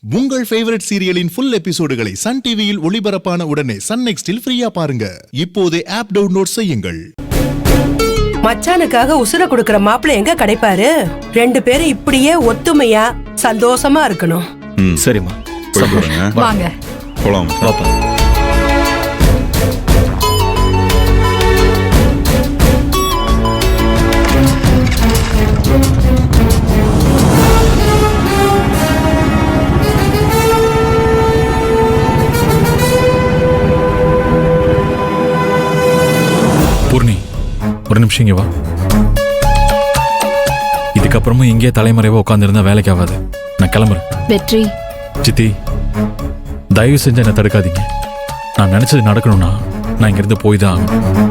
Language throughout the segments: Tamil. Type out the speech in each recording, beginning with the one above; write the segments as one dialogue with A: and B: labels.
A: உங்கள் ஃபேவரட் சீரியலின் ஃபுல் எபிசோடுகளை சன் டிவியில் ஒளிபரப்பான உடனே சன் நெக்ஸ்டில் ஃப்ரீயா பாருங்க. இப்போதே ஆப் டவுன்லோட் செய்யுங்கள்.
B: மச்சானுக்காக உசுர கொடுக்கற மாப்பிள்ளை எங்க கிடைப்பாரு? ரெண்டு பேரும் இப்படியே ஒத்துமையா சந்தோஷமா இருக்கணும்.
C: சரிம்மா,
D: வாங்க
C: போலாம்.
E: பூர்ணி, ஒரு நிமிஷம் இங்க வா. இதுக்கப்புறமும் இங்கே தலைமறைவா உட்காந்துருந்தா வேலைக்கு ஆகாது. நான் கிளம்புறேன்.
D: வெற்றி,
E: சித்தி, தயவு செஞ்சு என்னை தடுக்காதீங்க. நான் நினைச்சது நடக்கணும்னா நான் இங்கிருந்து போய் தான் ஆகணும்.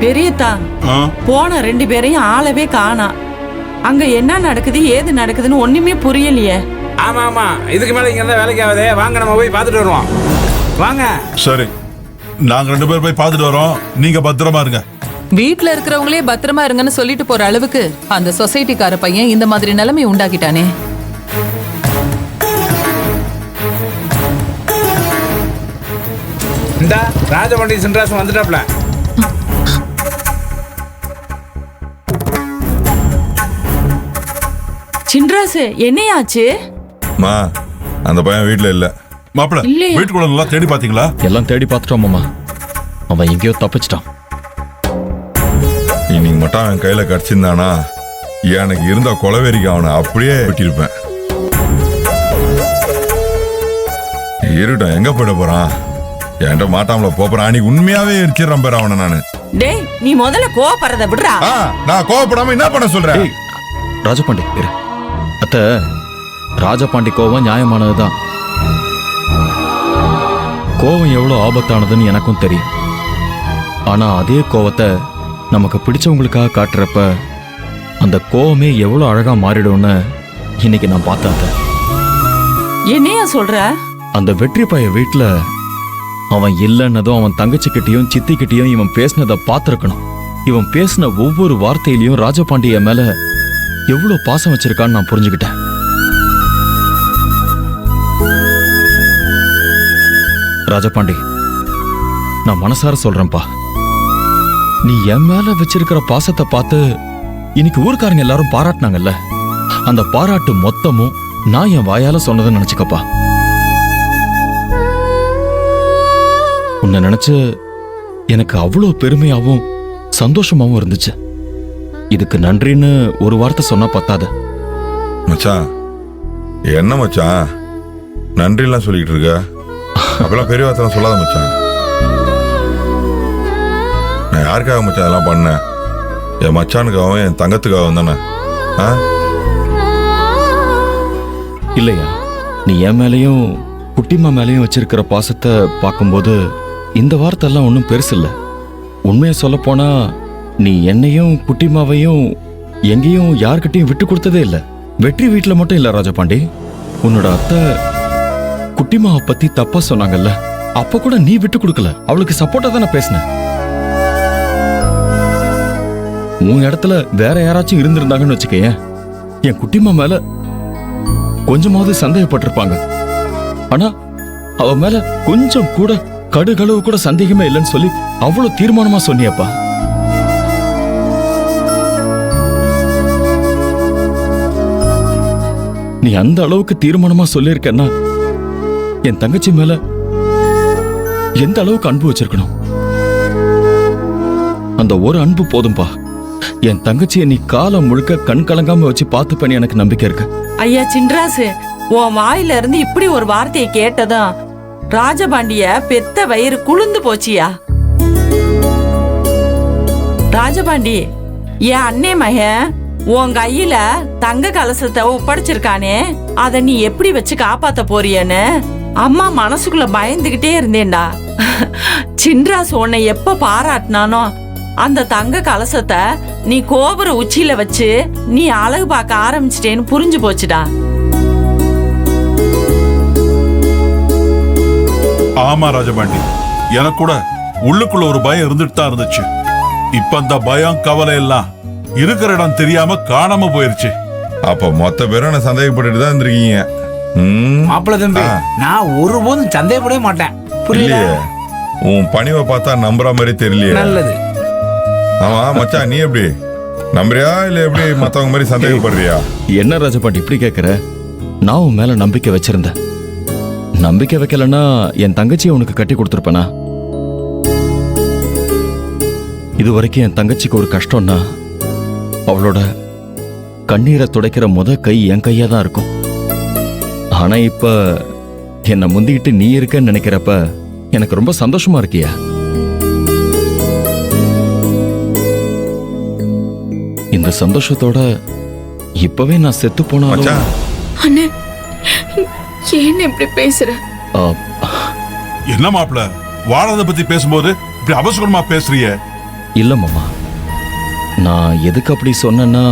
F: பெரியத்தா, போன ரெண்டு பேரையும் ஆளவே காணா. அங்க என்ன நடக்குது ஏது நடக்குதுன்னு ஒண்ணுமே புரியலையே.
G: ஆமா ஆமா, இதுக்கு மேல இங்க இருந்தா வேலைக்கு ஆகுதே. வாங்க நம்ம போய் பார்த்துட்டு வருவோம். வாங்க.
H: சரி, நாங்க ரெண்டு பேரும் போய் பார்த்துட்டு வரோம். நீங்க பத்திரமா இருங்க.
I: வீட்டுல இருக்கிறவங்களே பத்திரமா இருங்கன்னு சொல்லிட்டு போற அளவுக்கு அந்த சொசைட்டிக்கார பையன் இந்த மாதிரி நிலைமை உண்டாக்கிட்டானே.
G: இந்த ராஜபாண்டி சின்ராசம் வந்துட்டாப்ல.
F: சின்ராசு, என்னையாச்சு?
H: மா, அந்த பையன் வீட்டுல இல்ல. மாப்பிள்ள, வீட்டுக்குள்ள நல்லா தேடி பாத்தீங்களா?
E: எல்லாம் தேடி பார்த்துட்டோம் மாமா. அவன் எங்கேயோ தப்பிச்சிட்டான்.
H: இன்னைக்கு மட்டும் அவன் கையில கடிச்சிருந்தானா எனக்கு இருந்த கொலவெறிக்கு அவனை அப்படியே வெட்டியிருப்பேன். இருட்டம் எங்க போயிட போறான்? என்கிட்ட மாட்டாமல போறான். அன்னைக்கு உண்மையாவே எரிச்சிடறான் பேர் அவனை நானு.
F: டேய், நீ முதல்ல கோவப்படுறத விடுறா.
H: நான் கோவப்படாம என்ன பண்ண சொல்றேன்?
E: ராஜபாண்டி இரு. அத்த, ராஜபாண்டி கோவம் நியாயமானதுதான். கோவம் எவ்வளவு ஆபத்தானதுன்னு எனக்கும் தெரியும். ஆனா அதே கோவத்தை நமக்கு பிடிச்சவங்களுக்காக காட்டுறப்ப அந்த கோவமே எவ்வளவு அழகா மாறிடும்னு இன்னைக்கு நான் பார்த்தேன்.
F: என்னையா சொல்ற?
E: அந்த வெற்றி பைய வீட்டுல அவன் இல்லைன்னதும் அவன் தங்கச்சிக்கிட்டையும் சித்திக்கிட்டையும் இவன் பேசினதை பார்த்திருக்கணும். இவன் பேசின ஒவ்வொரு வார்த்தையிலையும் ராஜபாண்டிய மேல எவ்வளவு பாசம் வச்சிருக்கான்னு நான் புரிஞ்சுக்கிட்டேன். ராஜபாண்டி, நான் மனசார சொல்றேன்பா, நீ என் மேல வச்சிருக்கிற பாசத்தை பார்த்து இன்னைக்கு ஊர்க்காரங்க எல்லாரும் பாராட்டினாங்கல்ல, அந்த பாராட்டு மொத்தமும் நான் என் வாயால சொன்னதுன்னு நினைச்சுக்கப்பா. உன்னை நினைச்சு எனக்கு அவ்வளவு பெருமையாவும் சந்தோஷமாவும் இருந்துச்சு. இதுக்கு நன்றின்னு ஒரு வார்த்தை சொன்னா பத்தாது.
H: மச்சான், என்ன மச்சான் நன்றி எல்லாம் சொல்லிட்டு இருக்க? அப்பெல்லாம் பெரிய வார்த்தை சொல்லாத மச்சான். நான் யாருக்காக மச்சான் அதெல்லாம் பண்ணேன்? என் மச்சானுக்காகவும் என் தங்கத்துக்காகவும் தானே.
E: இல்லையா, நீ என் மேலையும் குட்டிமா மேலையும் வச்சிருக்கிற பாசத்தை பார்க்கும்போது இந்த வார்த்தை எல்லாம் ஒன்றும் பெருசு இல்லை. உண்மையை சொல்ல போனா நீ என்னையும் குட்டிமாவையும் எங்கேயும் யார்கிட்டையும் விட்டு கொடுத்ததே இல்லை. வெற்றி வீட்டுல மட்டும் இல்ல ராஜபாண்டி, உன்னோட அத்தை குட்டிமாவை பத்தி தப்பா சொன்னாங்கல்ல, அப்ப கூட நீ விட்டு கொடுக்கல. அவளுக்கு சப்போர்ட்டா தானே பேசின. உன் இடத்துல வேற யாராச்சும் இருந்திருந்தாங்கன்னு வச்சுக்கேன், என் குட்டிமா மேல கொஞ்சமாவது சந்தேகப்பட்டிருப்பாங்க. ஆனா அவ மேல கொஞ்சம் கூட கடுகளவு கூட சந்தேகமே இல்லைன்னு சொல்லி அவ்வளவு தீர்மானமா சொன்னியப்பா. நீ அந்த அளவுக்கு தீர்மானமா சொல்லியிருக்கன்னா என் தங்கச்சி மேல எந்த அளவுக்கு அன்பு வச்சிருக்கணும்? அந்த ஒரு அன்பு போதும்பா. என் தங்கச்சியை நீ காலம் முழுக்க கண் கலங்காம வச்சு பார்த்துப்பேன்னு எனக்கு நம்பிக்கை இருக்கு.
F: ஐயா சின்ராசு, உன் வாயில இருந்து இப்படி ஒரு வார்த்தையை கேட்டதும் ராஜபாண்டிய பெத்த வயிறு குளிர்ந்து போச்சியா. ராஜபாண்டி, என் அண்ணே மகன் உன் கையில தங்க கலசத்தை ஒப்படைச்சிருக்கானே, அத நீ எப்படி வச்சு காப்பாத்த போறியன்னு அம்மா மனசுக்குள்ள பயந்துகிட்டே இருந்தேன்டா. சின்ராசு உன்னை எப்ப பாராட்டினானோ அந்த தங்க கலசத்தை நீ கோபுர உச்சியில வச்சு நீ அழகு பார்க்க ஆரம்பிச்சிட்டேன்னு புரிஞ்சு போச்சுடா.
C: ஆமா ராஜபாண்டி, எனக்கு கூட உள்ளுக்குள்ள ஒரு பயம் இருந்துட்டு தான் இருந்துச்சு. இப்ப அந்த பயம் கவலை எல்லாம் இருக்கிற இடம் தெரியாம காணாம போயிருச்சு.
H: அப்ப மொத்த பேரும் என்ன சந்தேகப்பட்டுட்டு தான் இருந்திருக்கீங்க.
G: மாப்பிள்ள தம்பி, நான் ஒருபோதும் சந்தேகப்படவே மாட்டேன்.
H: இல்லையே, உன் பணிவை பார்த்தா நம்புற மாதிரி தெரியலையே.
G: நல்லது.
H: ஆமா மச்சான், நீ எப்படி நம்புறியா இல்ல எப்படி மத்தவங்க மாதிரி சந்தேகப்படுறியா?
E: என்ன ராஜபாண்டி இப்படி கேட்குற? நான் உன் மேல நம்பிக்கை வச்சிருந்தேன். நம்பிக்கை வைக்கலன்னா என் தங்கச்சியை உனக்கு கட்டி கொடுத்துருப்பேனா? இது வரைக்கும் என் தங்கச்சிக்கு ஒரு கஷ்டம்னா அவளோட கண்ணீரை துடைக்கிற கை என் கையா தான் இருக்கும். ஆனா இப்ப என்னை முந்திக்கிட்டு நீ இருக்கன்னு நினைக்கிறப்ப எனக்கு ரொம்ப சந்தோஷமா இருக்கியா? இந்த சந்தோஷத்தோட இப்பவே நான் செத்து போனாலும்
H: மச்சான்,
D: அண்ணே, ஏன் இப்படி பேசுற?
E: ஆ,
C: என்ன மாப்பிள்ள, வாழறத பத்தி பேசும்போது இப்படி அவசரமா பேசுறிய?
E: இல்ல மாமா, நான் எதுக்கு அப்படி சொன்னேன்னா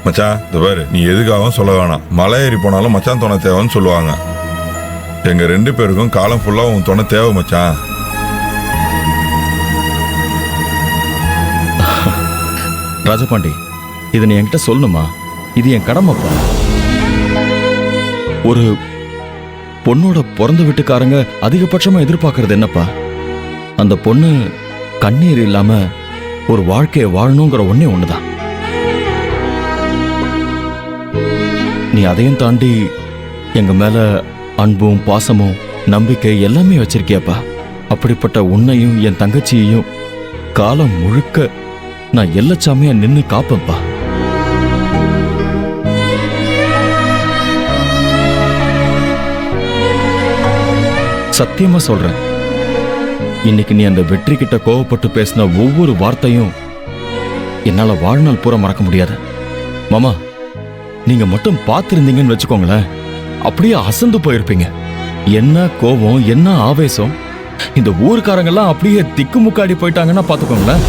H: மச்சான் இந்த பாரு, நீ எதுக்காகவும் சொல்ல வேணாம். மலை ஏறி போனாலும் மச்சான் துணை தேவைன்னு சொல்லுவாங்க. எங்க 2 பேருக்கும் காலம் ஃபுல்லா உன் துணை தேவை மச்சான்.
E: ராஜபாண்டி, இதை நீ என்கிட்ட சொல்லணுமா? இது என் கடமைப்பா. ஒரு பொண்ணோட பிறந்த வீட்டுக்காரங்க அதிகபட்சமா எதிர்பார்க்கறது என்னப்பா? அந்த பொண்ணு கண்ணீர் இல்லாம ஒரு வாழ்க்கையை வாழணுங்கிற ஒண்ணே ஒண்ணுதான். நீ அதையும் தாண்டி எங்க மேல அன்பும் பாசமும் நம்பிக்கை எல்லாமே வச்சிருக்கியப்பா. அப்படிப்பட்ட உன்னையும் என் தங்கச்சியையும் காலம் முழுக்க நான் எல்லச்சாமியா நின்னு காப்பேன்ப்பா. சத்தியமா சொல்றேன், இன்னைக்கு நீ அந்த வெற்றி கிட்ட கோவப்பட்டு பேசின ஒவ்வொரு வார்த்தையும் என்னால வாழ்நாள் பூரா மறக்க முடியாது. மாமா, நீங்க மட்டும் பார்த்திருந்தீங்கன்னு வச்சுக்கோங்களேன், அப்படியே அசந்து போயிருப்பீங்க. என்ன கோபம், என்ன ஆவேசம்! இந்த ஊர்க்காரங்கெல்லாம் அப்படியே திக்குமுக்காடி போயிட்டாங்கன்னா பாத்துக்கோங்களேன்.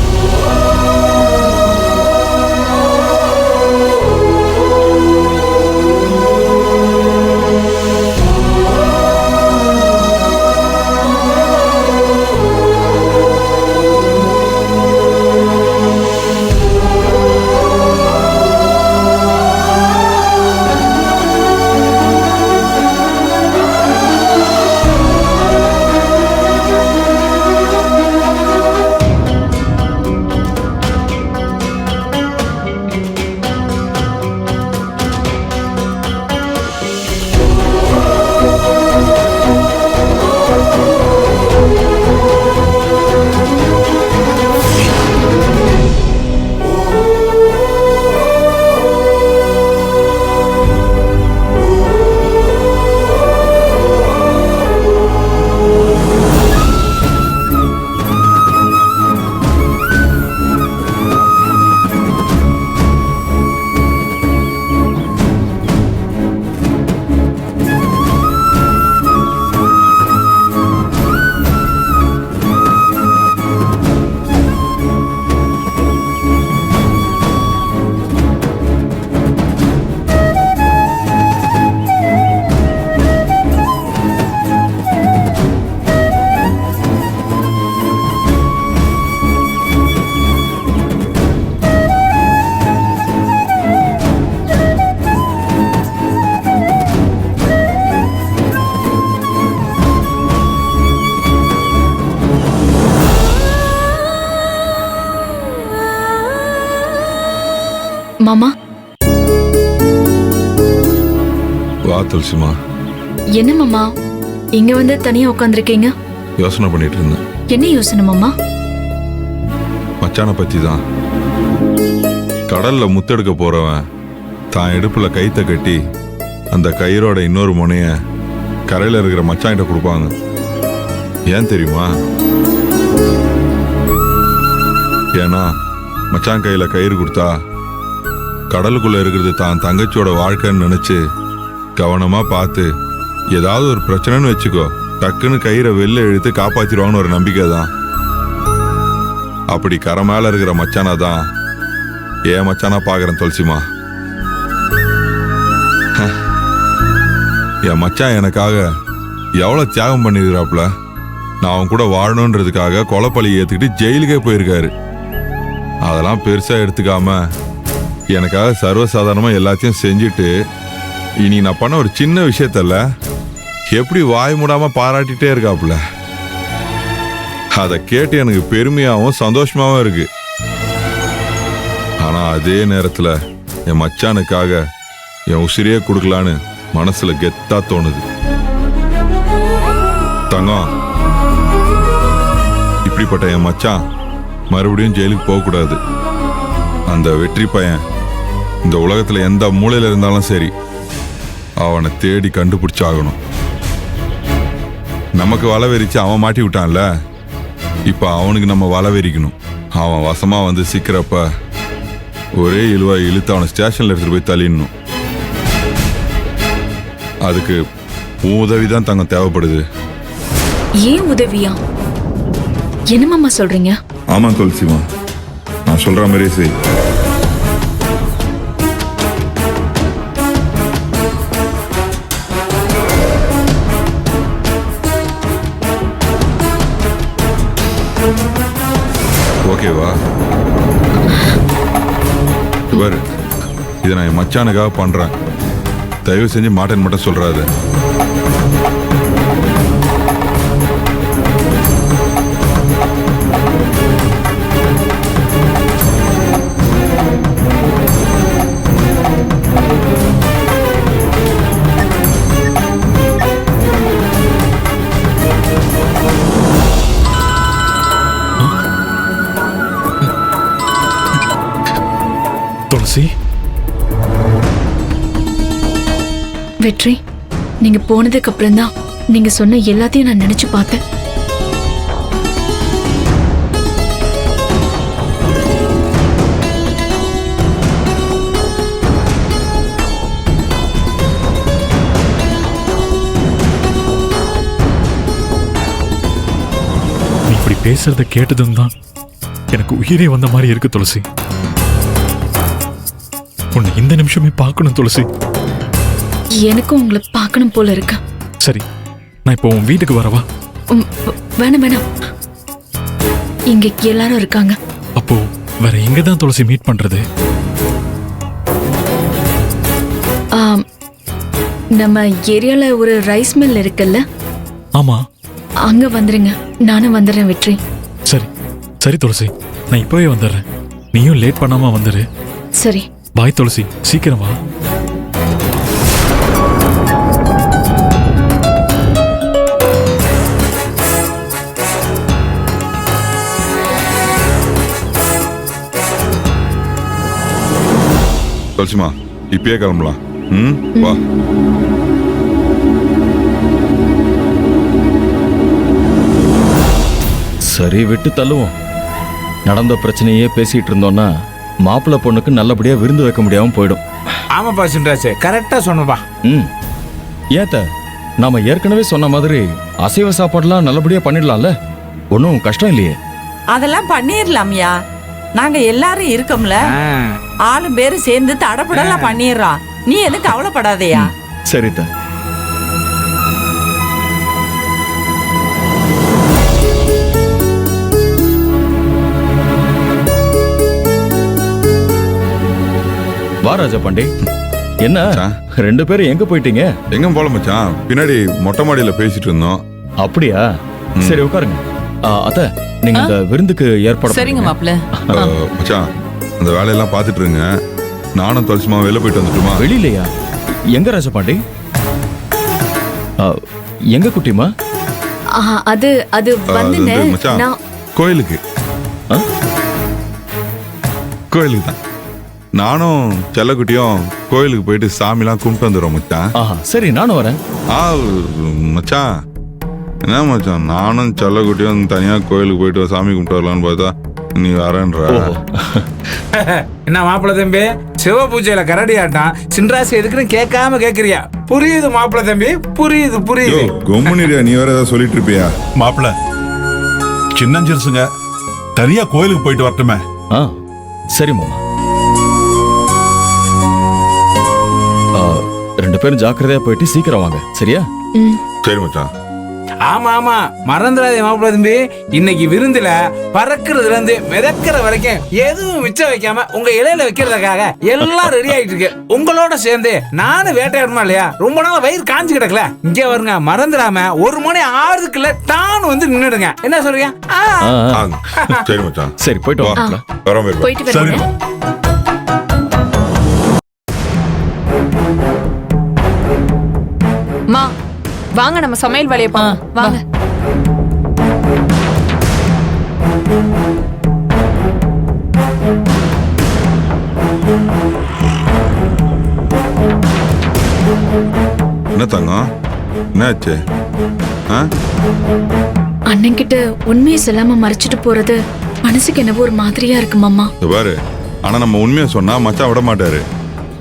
D: மாமா,
H: வா துளசிமா.
D: என்ன மாமா இங்க வந்து தனியா உட்காந்துருக்கீங்க?
H: யோசனை பண்ணிட்டு இருந்தேன்.
D: என்ன யோசனை மாமா?
H: மச்சானை பத்தி தான். கடல்ல முத்தெடுக்க போறவன் தான் இடுப்புல கைத்த கட்டி அந்த கயிறோட இன்னொரு முனைய கரையில இருக்கிற மச்சான்கிட்ட கொடுப்பாங்க. ஏன் தெரியுமா? ஏன்னா மச்சான் கையில கயிறு கொடுத்தா கடலுக்குள்ள இருக்கிறது தான் தங்கச்சியோட வாழ்க்கைன்னு நினைச்சு கவனமா பார்த்து ஏதாவது ஒரு பிரச்சனைன்னு வச்சுக்கோ, டக்குன்னு கயிறை வெளில இழுத்து காப்பாத்திடுவாங்கன்னு ஒரு நம்பிக்கை தான். அப்படி கரை மேல இருக்கிற மச்சானா தான் ஏன் மச்சானா பாக்குறேன் துளசிமா. என் மச்சான் எனக்காக எவ்வளவு தியாகம் பண்ணிருக்கிறாப்புல. நான் அவன் கூட வாழணுன்றதுக்காக கொலைப்பழி ஏத்துக்கிட்டு ஜெயிலுக்கே போயிருக்காரு. அதெல்லாம் பெருசா எடுத்துக்காம எனக்காக சர்வசாதாரணமா எல்லாத்தையும் செஞ்சுட்டு இனி நான் பண்ண ஒரு சின்ன விஷயத்தல்ல எப்படி வாய் மூடாம பாராட்டிட்டே இருக்காப்புல. அதை கேட்டு எனக்கு பெருமையாகவும் சந்தோஷமாவும் இருக்கு. ஆனா அதே நேரத்துல என் மச்சானுக்காக என் உசிரியே கொடுக்கலான்னு மனசுல கெத்தா தோணுது. தங்கம், இப்படிப்பட்ட என் மச்சான் மறுபடியும் ஜெயிலுக்கு போக கூடாது. அந்த வெற்றி பையன் இந்த உலகத்துல எந்த மூலையில இருந்தாலும் சரி அவனை தேடி கண்டுபிடிச்சாகணும். நமக்கு வலை வெறிச்சு அவன் மாட்டி விட்டான்ல, இப்ப அவனுக்கு நம்ம வலை வெறிக்கணும். அவன் வசமா வந்து சிக்கிறப்ப ஒரே இழுவா இழுத்து அவனை ஸ்டேஷன்ல எடுத்துட்டு போய் தள்ளிடணும். அதுக்கு உதவிதான் தங்கம் தேவைப்படுது.
D: ஏன் உதவியா? என்ன மாமா சொல்றீங்க?
H: ஆமா துளசிமா, நான் சொல்ற மாதிரியே செய். ஓகேவா? பாரு, இதை நான் என் மச்சானுக்காக பண்றேன். தயவு செஞ்சு மாட்டேன்னு மட்டும் சொல்றாரு.
J: துளசி,
D: வெற்றி, நீங்க போனதுக்கு அப்புறம் தான் நீங்க சொன்ன எல்லாத்தையும் நான் நினைச்சு பார்த்தேன்.
J: நீ இப்படி பேசுறத கேட்டதும் தான் எனக்கு உயிரே வந்த மாதிரி இருக்கு துளசி. உன்னை இந்த நிமிஷமே பார்க்கணும் துளசி.
D: எனக்கும் உங்களை பார்க்கணும் போல இருக்கு.
J: சரி, நான் இப்போ உன் வீட்டுக்கு வரவா?
D: வேணாம் வேணாம், இங்க எல்லாரும் இருக்காங்க.
J: அப்போ வேற எங்க தான் துளசி மீட் பண்றது?
D: நம்ம ஏரியால ஒரு ரைஸ் மில் இருக்குல்ல,
J: ஆமா,
D: அங்க வந்துருங்க. நானும் வந்துடுறேன் வெற்றி.
J: சரி சரி துளசி, நான் இப்பவே வந்துடுறேன். நீயும் லேட் பண்ணாம வந்துரு.
D: சரி,
J: பாய் துளசி, சீக்கிரம் வா.
H: துளசிமா, இப்பயே கிளம்பலாம். வா.
E: சரி, விட்டு தள்ளுவோம். நடந்த பிரச்சனையே பேசிட்டு இருந்தோம்னா மாப்பிள்ளை பொண்ணுக்கு நல்லபடியா விருந்து வைக்க முடியாம போயிடும்.
G: ஆமாப்பா சின்ராசு, கரெக்டா சொன்னப்பா.
E: ஏத்த நாம ஏற்கனவே சொன்ன மாதிரி அசைவ சாப்பாடுலாம் நல்லபடியா பண்ணிடலாம்ல, ஒன்றும் கஷ்டம் இல்லையே.
F: அதெல்லாம் பண்ணிடலாம்யா, நாங்க எல்லாரும் இருக்கோம்ல. ஆளும் பேரும் சேர்ந்து தடப்படலாம் பண்ணிடுறோம். நீ எதுக்கு கவலைப்படாதயா?
E: சரித்த. வா ராஜா பாண்டி. என்ன ரெண்டு பேரும் எங்க போயிட்டீங்க?
H: எங்க போல மச்சான், பின்னாடி மொட்டை மாடியில பேசிட்டு இருந்தோம்.
E: அப்படியா? சரி உட்காருங்க. அத்த, நீங்க இந்த விருந்துக்கு ஏற்பாடு
I: சரிங்க மாப்ள.
H: மச்சான், அந்த வேலையெல்லாம் பாத்துட்டு இருங்க. நானும் துளசிமா வெளில போயிட்டு வந்துட்டுமா?
E: வெளியிலையா? எங்க ராஜா பாண்டி? எங்க குட்டிமா?
D: அது அது வந்துங்க.
H: மச்சான்,
D: நான்
H: கோயிலுக்கு கோயிலுக்கு தான். நானும் செல்லக்குட்டியும் கோயிலுக்கு போயிட்டு சாமிலாம் கும்பிட்டு வந்துடுறோம் மச்சான்.
E: சரி, நானும் வரேன்.
H: மச்சான், என்ன மச்சான், நானும் செல்லக்குட்டியும் தனியா கோயிலுக்கு போயிட்டு சாமி கும்பிட்டு வரலான்னு பார்த்தா நீ வரேன்ற.
G: என்ன மாப்பிள்ள தம்பி, சிவ பூஜையில கரடி ஆட்டம் சின்ராசு எதுக்குன்னு கேட்காம கேக்குறியா? புரியுது மாப்பிள்ள தம்பி, புரியுது புரியுது.
H: கொம்முனிரியா, நீ வேற ஏதாவது சொல்லிட்டு இருப்பியா?
C: மாப்பிள்ள சின்னஞ்சிருசுங்க, தனியா கோயிலுக்கு போயிட்டு வரட்டுமே?
E: ஆ சரி மாமா. ரெண்டு பேரும் ஜாக்கிரதையா போயிட்டு சீக்கிரம் வாங்க, சரியா?
H: சரி மச்சான்.
G: ஆமா ஆமா, மறந்துடாதே மாப்பிள்ள தம்பி. இன்னைக்கு விருந்துல பறக்கிறதுல இருந்து மிதக்கிற வரைக்கும் எதுவும் மிச்சம் வைக்காம உங்க இலையில வைக்கிறதுக்காக எல்லாம் ரெடி ஆயிட்டு இருக்கு. உங்களோட சேர்ந்து நானும் வேட்டையாடணுமா இல்லையா? ரொம்ப நாள் வயிறு காஞ்சு கிடக்கல. இங்க வருங்க, மறந்துடாம 1 மணி 6க்குள்ள தான் வந்து நின்னுடுங்க. என்ன சொல்றீங்க?
H: சரி மச்சான்.
E: சரி போயிட்டு வாங்க.
H: வரோம்.
D: போயிட்டு
C: சரி.
D: வரேன்.
K: மா வாங்க, நம்ம சமையல் வேலையை பார்ப்போம். வாங்க.
H: என்ன தங்கம், என்னாச்சு?
D: அண்ணன் கிட்ட உண்மையை சொல்லாம மறைச்சிட்டு போறது மனசுக்கு என்னவோ ஒரு மாதிரியா இருக்கு மாமா.
H: பாரு, ஆனா நம்ம உண்மையை சொன்னா மச்சான் விட மாட்டாரு.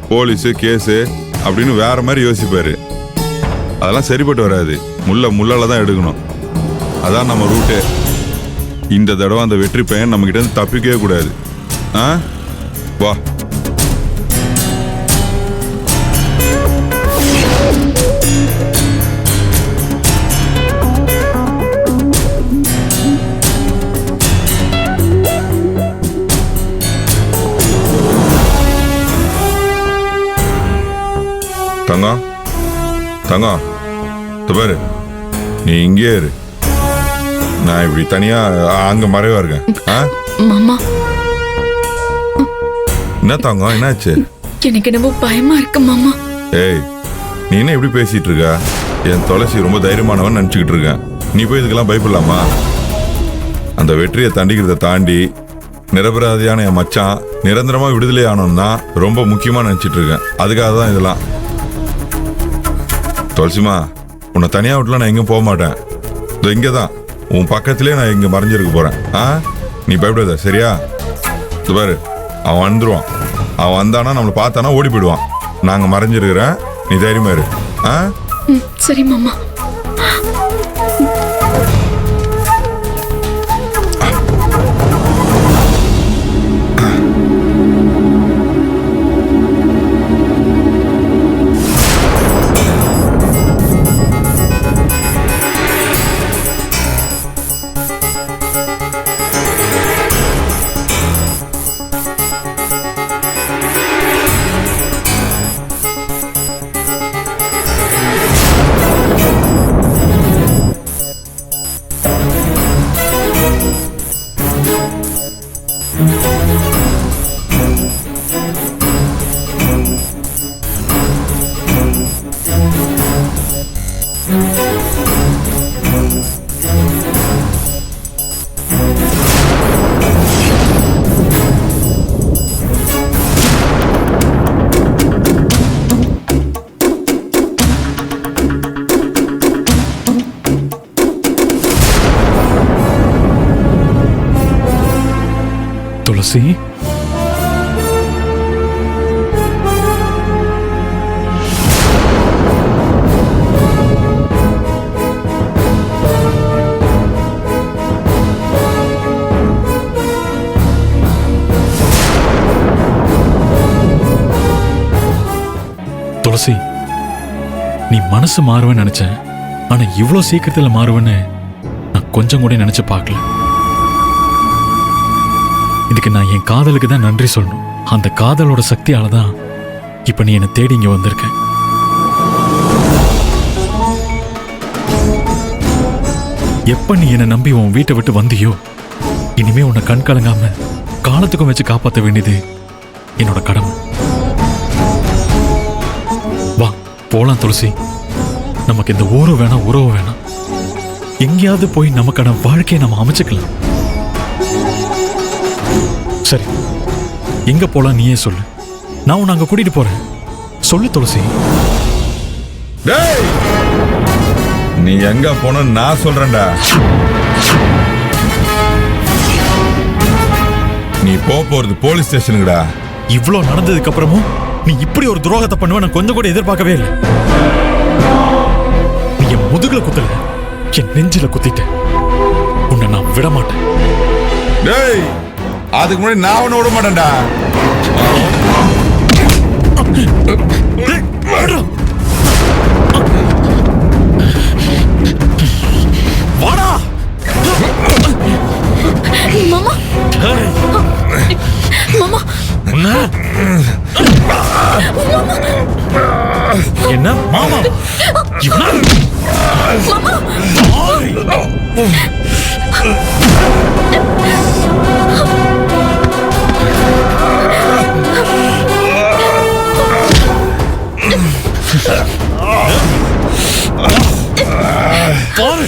H: போலீஸு கேஸு அப்படின்னு வேற மாதிரி யோசிப்பாரு. அதெல்லாம் சரிப்பட்டு வராது. முள்ளால தான் எடுக்கணும். அதான் நம்ம ரூட்டு. இந்த தடவை அந்த வெற்றி பையன் நம்ம கிட்ட இருந்து தப்பிக்கவே கூடாது. வா. தங்கம் தங்கம், பாரு, நீ இங்கே இரு. நான் இப்படி தனியா அங்க மறைவா இருக்கேன்.
D: மாமா
H: என்ன தங்கம், என்னாச்சு?
D: எனக்கு என்னவோ பயமா இருக்கு மாமா.
H: ஏய், நீ என்ன இப்படி பேசிட்டு இருக்க? என் துளசி ரொம்ப தைரியமானவன் நினைச்சுக்கிட்டு இருக்கேன். நீ போய் இதுக்கெல்லாம் பயப்படலாமா? அந்த வெற்றியை தண்டிக்கிறத தாண்டி நிரபராதியான என் மச்சான் நிரந்தரமா விடுதலை ஆனோம்னா ரொம்ப முக்கியமா நினைச்சிட்டு இருக்கேன். அதுக்காக தான் இதெல்லாம். துளசிமா, உன்னை தனியா விட்டுலாம் நான் எங்கேயும் போக மாட்டேன். இங்கே தான் உன் பக்கத்திலே நான் இங்கே மறைஞ்சிருக்க போறேன். நீ பயப்படாத, சரியா? பாரு, அவன் வந்துருவான். அவன் வந்தானா நம்மளை பார்த்தானா ஓடி போயிடுவான். நாங்க மறைஞ்சிருக்கிறேன், நீ தைரியமா இரு.
D: சரி மாமா.
J: துளசி, துளசி, நீ மனசு மாறுவேன்னு நினைச்சேன். ஆனா இவ்வளவு சீக்கிரத்துல மாறுவேன்னு நான் கொஞ்சம் கூட நினைச்சு பார்க்கல. இதுக்கு நான் என் காதலுக்கு தான் நன்றி சொல்லணும். அந்த காதலோட சக்தியால தான் இப்ப நீ என்னை தேடி இங்க வந்திருக்க. எப்ப நீ என்னை நம்பி உன் வீட்டை விட்டு வந்தியோ, இனிமே உன்னை கண் கலங்காம காலத்துக்கும் வச்சு காப்பாற்ற வேண்டியது என்னோட கடமை. வா போலாம் துளசி. நமக்கு இந்த ஊரும் வேணாம், உறவு வேணாம். எங்கேயாவது போய் நமக்கான வாழ்க்கையை நம்ம அமைச்சுக்கலாம். சரி, எங்க போலாம் நீயே சொல்லு. நான் உன்னை அங்க கூட்டிட்டு போறேன். சொல்லு துளசி.
H: நீ எங்க போன நான் சொல்றேன்டா. நீ போறது போலீஸ் ஸ்டேஷனுக்குடா.
J: இவ்ளோ நடந்ததுக்கு அப்புறமும் நீ இப்படி ஒரு துரோகத்தை பண்ணுவ நான் கொஞ்சம் கூட எதிர்பார்க்கவே இல்லை. நீ என் முதுகுல குத்தல, என் நெஞ்சில குத்திட்ட. உன்னை நான் விட மாட்டேன்.
H: டேய் அதுக்கு முன்னாடி நான் ஒண்ணு விட மாட்டேன்டா.
J: வாடா
D: மாமா மாமா
J: என்ன மாமா பாரு